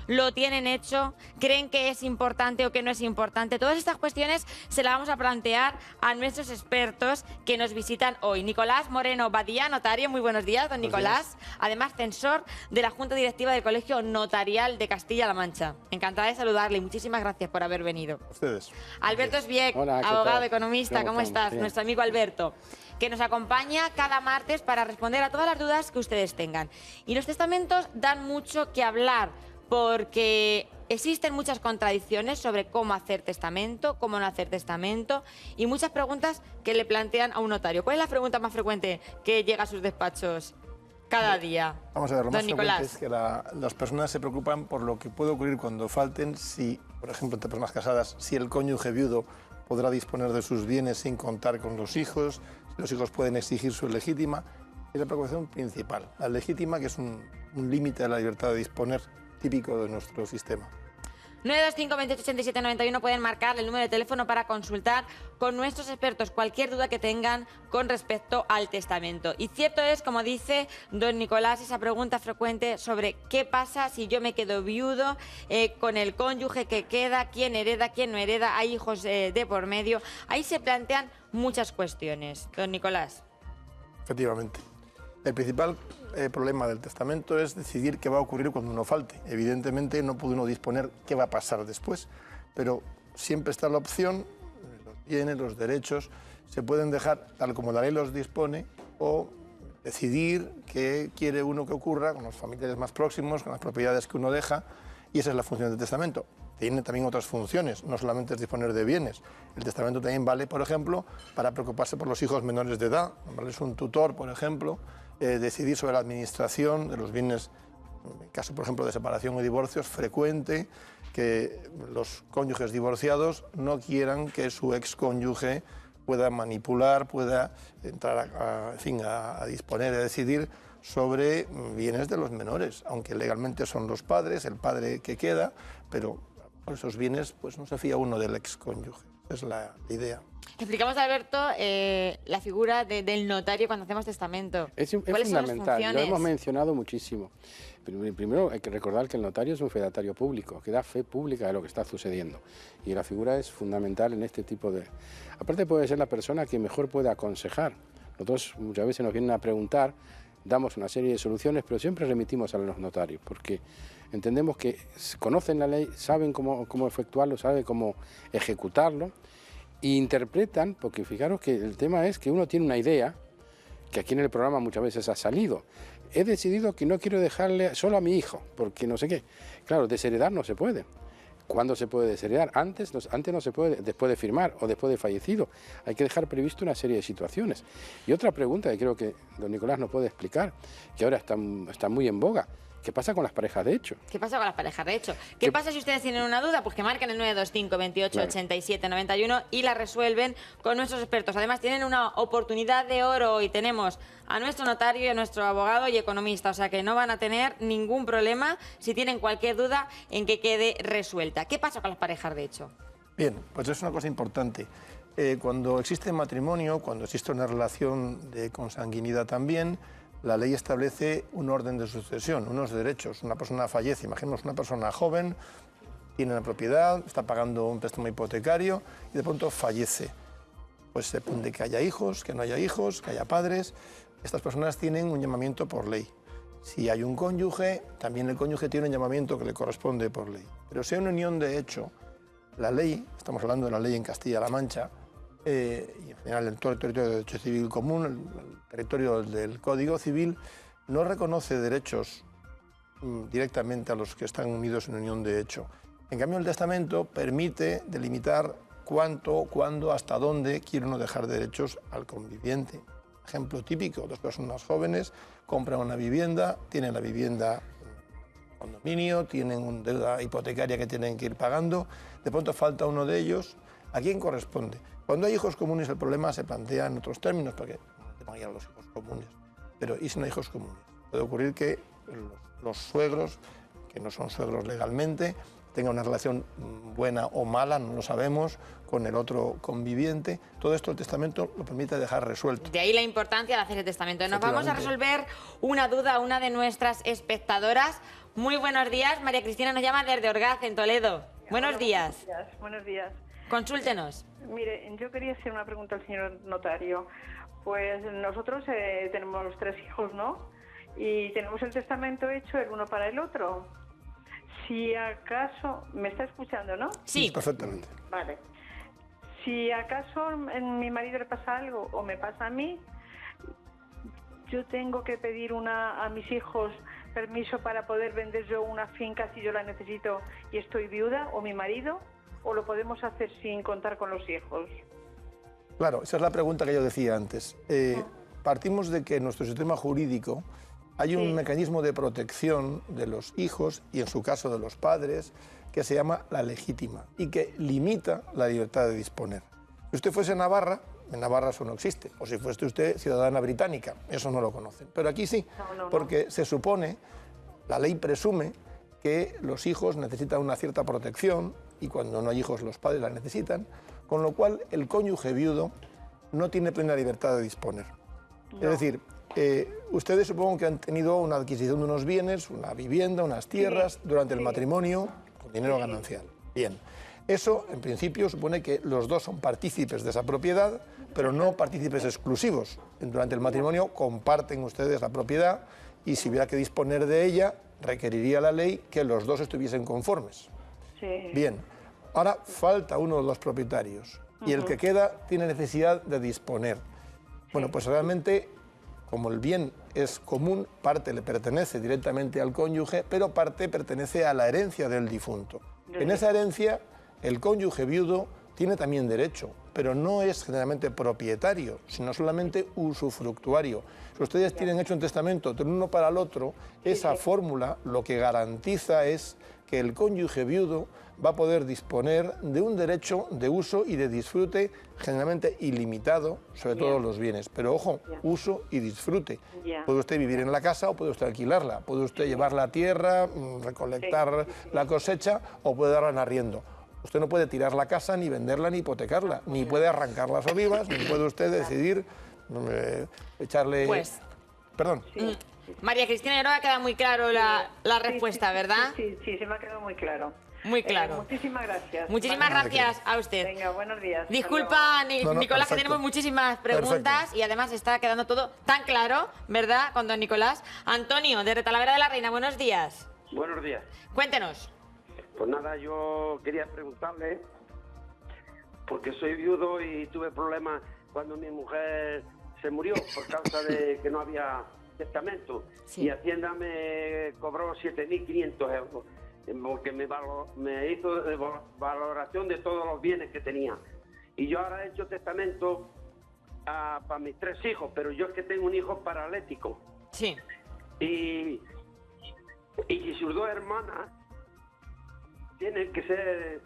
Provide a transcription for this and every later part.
lo tienen hecho, creen que es importante o que no es importante. Todas estas cuestiones se las vamos a plantear a nuestros expertos que nos visitan hoy. Nicolás Moreno Badía, notario, muy buenos días, don Nicolás. Además, censor de la Junta Directiva del Colegio Notarial de Castilla-La Mancha. Encantada de saludarle y muchísimas gracias por haber venido. Ustedes. Alberto Esbiec, abogado, economista, ¿cómo estás? Nuestro amigo Alberto, que nos acompaña cada martes para responder a todas las dudas que ustedes tengan. Y los testamentos dan mucho que hablar, porque existen muchas contradicciones sobre cómo hacer testamento, cómo no hacer testamento, y muchas preguntas que le plantean a un notario. ¿Cuál es la pregunta más frecuente que llega a sus despachos cada día? Vamos a ver, lo más don Nicolás. frecuente es que las personas se preocupan por lo que puede ocurrir cuando falten, si, por ejemplo, entre personas casadas, si el cónyuge viudo podrá disponer de sus bienes sin contar con los hijos, si los hijos pueden exigir su legítima. Es la preocupación principal. La legítima, que es un límite a la libertad de disponer típico de nuestro sistema. 925 28 87 91 pueden marcar el número de teléfono para consultar con nuestros expertos cualquier duda que tengan con respecto al testamento. Y cierto es, como dice don Nicolás, esa pregunta frecuente sobre qué pasa si yo me quedo viudo con el cónyuge que queda, quién hereda, quién no hereda, hay hijos de por medio. Ahí se plantean muchas cuestiones. Don Nicolás. Efectivamente. El principal problema del testamento es decidir qué va a ocurrir cuando uno falte. Evidentemente no puede uno disponer qué va a pasar después, pero siempre está la opción, los bienes, los derechos, se pueden dejar tal como la ley los dispone o decidir qué quiere uno que ocurra con los familiares más próximos, con las propiedades que uno deja, y esa es la función del testamento. Tiene también otras funciones, no solamente es disponer de bienes. El testamento también vale, por ejemplo, para preocuparse por los hijos menores de edad, nombrarles un tutor, por ejemplo, decidir sobre la administración de los bienes, en caso, por ejemplo, de separación o divorcio. Es frecuente que los cónyuges divorciados no quieran que su excónyuge pueda manipular, pueda entrar a disponer, a decidir sobre bienes de los menores, aunque legalmente son los padres, el padre que queda, pero por esos bienes pues no se fía uno del excónyuge. Esa es la idea. Explicamos, Alberto, la figura del notario cuando hacemos testamento. Es ¿Cuáles son las fundamental, lo funciones? hemos mencionado muchísimo. Primero hay que recordar que el notario es un fedatario público, que da fe pública de lo que está sucediendo. Y la figura es fundamental en este tipo de... Aparte puede ser la persona que mejor puede aconsejar. Nosotros muchas veces nos vienen a preguntar, damos una serie de soluciones, pero siempre remitimos a los notarios, porque entendemos que conocen la ley, saben cómo efectuarlo, saben cómo ejecutarlo, e interpretan, porque fijaros que el tema es que uno tiene una idea, que aquí en el programa muchas veces ha salido. He decidido que no quiero dejarle solo a mi hijo, porque no sé qué. Claro, desheredar no se puede. ¿Cuándo se puede desheredar? Antes no se puede, después de firmar o después de fallecido. Hay que dejar previsto una serie de situaciones. Y otra pregunta que creo que don Nicolás nos puede explicar, que ahora está muy en boga. ¿Qué pasa con las parejas de hecho? ¿Qué pasa con las parejas de hecho? ¿Qué pasa si ustedes tienen una duda? Pues que marquen el 925 28 87 91 y la resuelven con nuestros expertos. Además tienen una oportunidad de oro y tenemos a nuestro notario y a nuestro abogado y economista. O sea que no van a tener ningún problema si tienen cualquier duda en que quede resuelta. ¿Qué pasa con las parejas de hecho? Bien, pues es una cosa importante. Cuando existe matrimonio, cuando existe una relación de consanguinidad también, la ley establece un orden de sucesión, unos derechos. Una persona fallece, imaginemos una persona joven, tiene una propiedad, está pagando un préstamo hipotecario y de pronto fallece. Pues se pide que haya hijos, que no haya hijos, que haya padres. Estas personas tienen un llamamiento por ley. Si hay un cónyuge, también el cónyuge tiene un llamamiento que le corresponde por ley. Pero si hay una unión de hecho, la ley, estamos hablando de la ley en Castilla-La Mancha, y en general en todo el territorio de derecho civil común, el territorio del Código Civil, no reconoce derechos directamente a los que están unidos en unión de hecho. En cambio, el testamento permite delimitar cuánto, cuándo, hasta dónde quiere uno dejar derechos al conviviente. Ejemplo típico, dos personas jóvenes compran una vivienda, tienen la vivienda en condominio, tienen una deuda hipotecaria que tienen que ir pagando, de pronto falta uno de ellos. ¿A quién corresponde? Cuando hay hijos comunes el problema se plantea en otros términos, porque no van a ir a los hijos comunes. Pero ¿y si no hay hijos comunes? Puede ocurrir que los suegros, que no son suegros legalmente, tenga una relación buena o mala, no lo sabemos, con el otro conviviente. Todo esto el testamento lo permite dejar resuelto. De ahí la importancia de hacer el testamento. Nos vamos a resolver una duda a una de nuestras espectadoras. Muy buenos días. María Cristina nos llama desde Orgaz, en Toledo. Buenos días. Buenos días. Consúltenos. Mire, yo quería hacer una pregunta al señor notario. Pues nosotros tenemos 3 hijos, ¿no? Y tenemos el testamento hecho el uno para el otro. Si acaso... ¿Me está escuchando, no? Sí. Perfectamente. Vale. Si acaso a mi marido le pasa algo o me pasa a mí, yo tengo que pedir a mis hijos permiso para poder vender yo una finca si yo la necesito y estoy viuda, o mi marido, o lo podemos hacer sin contar con los hijos. Claro, esa es la pregunta que yo decía antes. Partimos de que en nuestro sistema jurídico hay un mecanismo de protección de los hijos y en su caso de los padres que se llama la legítima y que limita la libertad de disponer. Si usted fuese Navarra, en Navarra eso no existe, o si fuese usted ciudadana británica, eso no lo conocen. Pero aquí sí, porque se supone, la ley presume que los hijos necesitan una cierta protección y cuando no hay hijos los padres la necesitan, con lo cual el cónyuge viudo no tiene plena libertad de disponer. Es decir, ustedes supongo que han tenido una adquisición de unos bienes, una vivienda, unas tierras durante el matrimonio con dinero ganancial. Bien, eso en principio supone que los dos son partícipes de esa propiedad, pero no partícipes exclusivos. Durante el matrimonio comparten ustedes la propiedad y si hubiera que disponer de ella, requeriría la ley que los dos estuviesen conformes. Bien, ahora falta uno de los propietarios y el que queda tiene necesidad de disponer. Bueno, pues realmente, como el bien es común, parte le pertenece directamente al cónyuge, pero parte pertenece a la herencia del difunto. En esa herencia, el cónyuge viudo tiene también derecho, pero no es generalmente propietario, sino solamente usufructuario. Si ustedes tienen hecho un testamento de uno para el otro, esa fórmula lo que garantiza es que el cónyuge viudo va a poder disponer de un derecho de uso y de disfrute generalmente ilimitado sobre todos los bienes. Pero ojo, uso y disfrute. Puede usted vivir en la casa o puede usted alquilarla, puede usted llevar la tierra, recolectar la cosecha o puede darla en arriendo. Usted no puede tirar la casa, ni venderla, ni hipotecarla, ni puede arrancar las olivas, ni puede usted decidir echarle... Pues... Perdón. María Cristina, yo creo que queda muy claro la respuesta, ¿verdad? Sí, se me ha quedado muy claro. Muy claro. Muchísimas gracias. Muchísimas gracias a usted. Venga, buenos días. Disculpa, Nicolás, que tenemos muchísimas preguntas y además está quedando todo tan claro, ¿verdad?, con don Nicolás. Antonio, de Talavera de la Reina, buenos días. Buenos días. Cuéntenos. Pues nada, yo quería preguntarle, porque soy viudo y tuve problemas cuando mi mujer se murió por causa de que no había testamento. Y Hacienda me cobró 7.500 euros, porque me hizo valoración de todos los bienes que tenía. Y yo ahora he hecho testamento para mis 3 hijos, pero yo es que tengo un hijo paralítico. Sí. Y sus 2 hermanas tienen que ser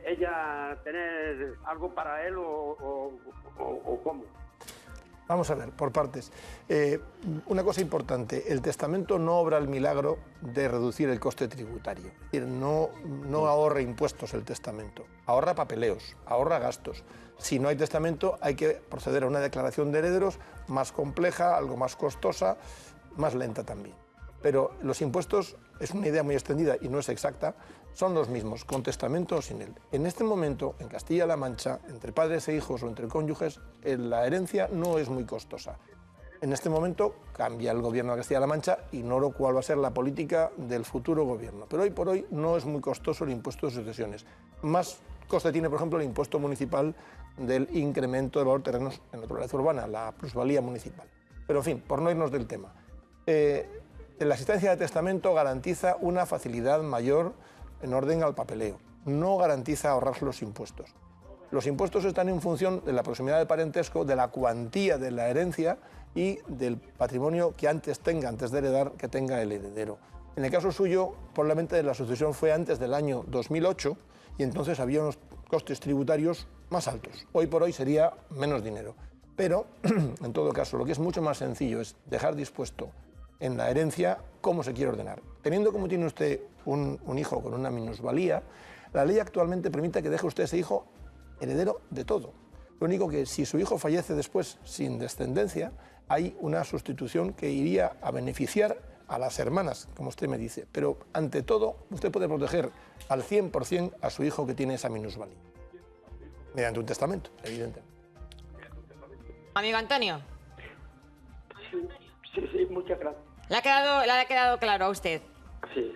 ella tener algo para él o cómo. Vamos a ver, por partes. Una cosa importante, el testamento no obra el milagro de reducir el coste tributario. Es decir, no ahorra impuestos el testamento, ahorra papeleos, ahorra gastos. Si no hay testamento hay que proceder a una declaración de herederos más compleja, algo más costosa, más lenta también. Pero los impuestos, es una idea muy extendida y no es exacta, son los mismos, con testamento o sin él. En este momento, en Castilla-La Mancha, entre padres e hijos o entre cónyuges, la herencia no es muy costosa. En este momento cambia el gobierno de Castilla-La Mancha, ignoro cuál va a ser la política del futuro gobierno, pero hoy por hoy no es muy costoso el impuesto de sucesiones. Más coste tiene, por ejemplo, el impuesto municipal del incremento de valor de terrenos en naturaleza urbana, la plusvalía municipal. Pero en fin, por no irnos del tema. La asistencia de testamento garantiza una facilidad mayor en orden al papeleo. No garantiza ahorrar los impuestos. Los impuestos están en función de la proximidad del parentesco, de la cuantía de la herencia y del patrimonio que antes de heredar, que tenga el heredero. En el caso suyo, probablemente la sucesión fue antes del año 2008 y entonces había unos costes tributarios más altos. Hoy por hoy sería menos dinero. Pero, en todo caso, lo que es mucho más sencillo es dejar dispuesto en la herencia cómo se quiere ordenar. Teniendo como tiene usted un hijo con una minusvalía, la ley actualmente permite que deje usted a ese hijo heredero de todo. Lo único que si su hijo fallece después sin descendencia, hay una sustitución que iría a beneficiar a las hermanas, como usted me dice. Pero ante todo, usted puede proteger al 100% a su hijo que tiene esa minusvalía. Mediante un testamento, evidentemente. Amigo Antonio. Sí, muchas gracias. ¿Le ha quedado claro a usted? Sí,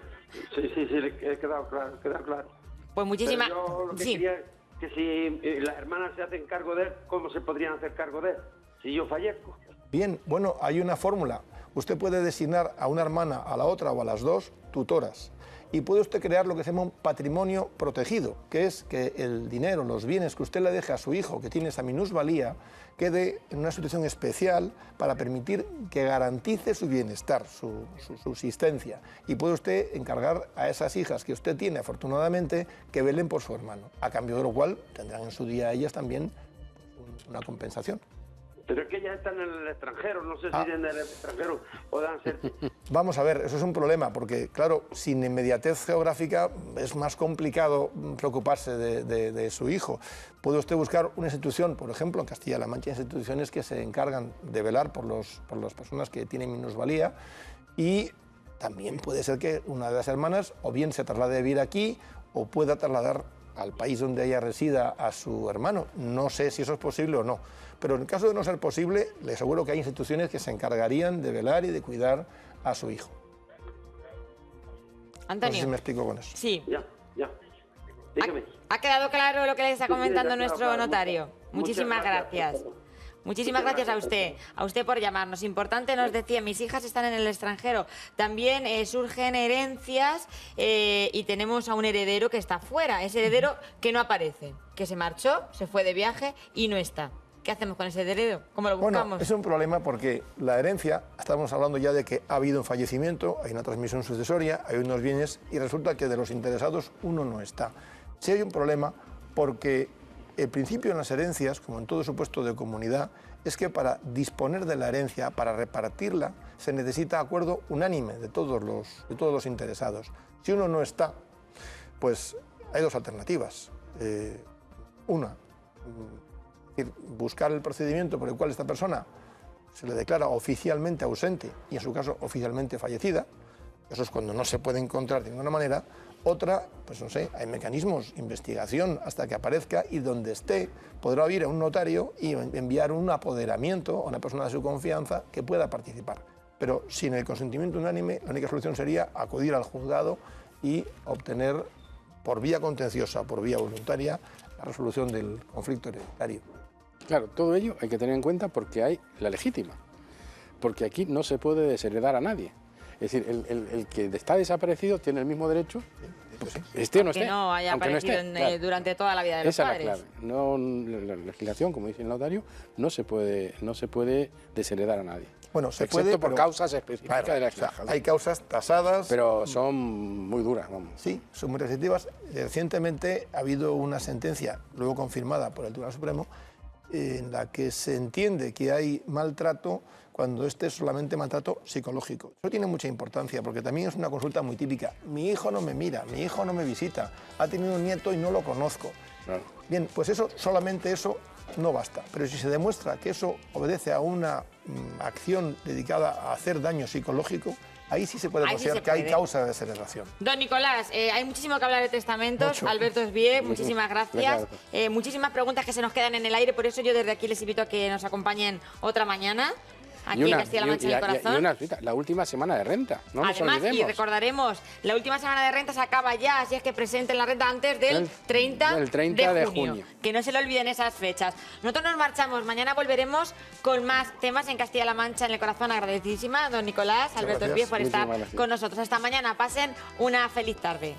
le ha quedado claro. Pues muchísimas... Pero yo lo que quería es que si las hermanas se hacen cargo de él, ¿cómo se podrían hacer cargo de él si yo fallezco? Bien, bueno, hay una fórmula. Usted puede designar a una hermana, a la otra o a las dos tutoras. Y puede usted crear lo que se llama un patrimonio protegido, que es que el dinero, los bienes que usted le deje a su hijo, que tiene esa minusvalía, quede en una situación especial para permitir que garantice su bienestar, su subsistencia. Y puede usted encargar a esas hijas que usted tiene, afortunadamente, que velen por su hermano, a cambio de lo cual tendrán en su día ellas también una compensación. Pero es que ellas están en el extranjero, no sé si en el extranjero podrán ser... Vamos a ver, eso es un problema, porque claro, sin inmediatez geográfica es más complicado preocuparse de su hijo. Puede usted buscar una institución, por ejemplo, en Castilla-La Mancha, instituciones que se encargan de velar por las personas que tienen minusvalía, y también puede ser que una de las hermanas o bien se traslade a vivir aquí o pueda trasladar al país donde ella resida a su hermano. No sé si eso es posible o no, pero en el caso de no ser posible, le aseguro que hay instituciones que se encargarían de velar y de cuidar a su hijo. Antonio. No sé si me explico con eso. Sí. Ya. Dígame. ¿Ha quedado claro lo que le está comentando Sí, nuestro claro, notario? Muchísimas gracias. Muchísimas gracias a usted por llamarnos. Importante, nos decía, mis hijas están en el extranjero. También surgen herencias y tenemos a un heredero que está fuera. Ese heredero que no aparece, que se marchó, se fue de viaje y no está. ¿Qué hacemos con ese heredero? ¿Cómo lo buscamos? Bueno, es un problema porque la herencia, estamos hablando ya de que ha habido un fallecimiento, hay una transmisión sucesoria, hay unos bienes y resulta que de los interesados uno no está. Sí hay un problema porque el principio en las herencias, como en todo supuesto de comunidad, es que para disponer de la herencia, para repartirla, se necesita acuerdo unánime de todos los interesados. Si uno no está, pues hay dos alternativas. Una, buscar el procedimiento por el cual esta persona se le declara oficialmente ausente y en su caso oficialmente fallecida. Eso es cuando no se puede encontrar de ninguna manera. Otra, pues no sé, hay mecanismos, investigación hasta que aparezca y donde esté podrá ir a un notario y enviar un apoderamiento a una persona de su confianza que pueda participar. Pero sin el consentimiento unánime, la única solución sería acudir al juzgado y obtener por vía contenciosa, por vía voluntaria, la resolución del conflicto hereditario. Claro, todo ello hay que tener en cuenta porque hay la legítima, porque aquí no se puede desheredar a nadie. Es decir, el que está desaparecido tiene el mismo derecho, esté o no esté. Que no haya aparecido durante toda la vida de los padres. Esa es la clave. No, la legislación, como dice el notario, no se puede desheredar a nadie. Bueno, se excepto puede, por causas específicas claro, de la legislación. hay causas tasadas. Pero son muy duras, vamos. Sí, son muy restrictivas. Recientemente ha habido una sentencia, luego confirmada por el Tribunal Supremo, en la que se entiende que hay maltrato cuando este es solamente maltrato psicológico. Eso tiene mucha importancia porque también es una consulta muy típica. Mi hijo no me mira, mi hijo no me visita, ha tenido un nieto y no lo conozco. Claro. Bien, pues solamente eso no basta. Pero si se demuestra que eso obedece a una acción dedicada a hacer daño psicológico, ahí sí se puede considerar que hay causa de desheredación. Don Nicolás, hay muchísimo que hablar de testamentos. Mucho. Alberto Esbié, muchísimas gracias. Muchísimas preguntas que se nos quedan en el aire, por eso yo desde aquí les invito a que nos acompañen otra mañana. Aquí en Castilla-La Mancha, en el corazón. La última semana de renta, no nos Además, olvidemos. y recordaremos, la última semana de renta se acaba ya, así es que presenten la renta antes del 30 de junio. Que no se le olviden esas fechas. Nosotros nos marchamos, mañana volveremos con más temas en Castilla-La Mancha, en el corazón. Agradecidísima, don Nicolás, Alberto Esbié, por estar con nosotros. Hasta mañana, pasen una feliz tarde.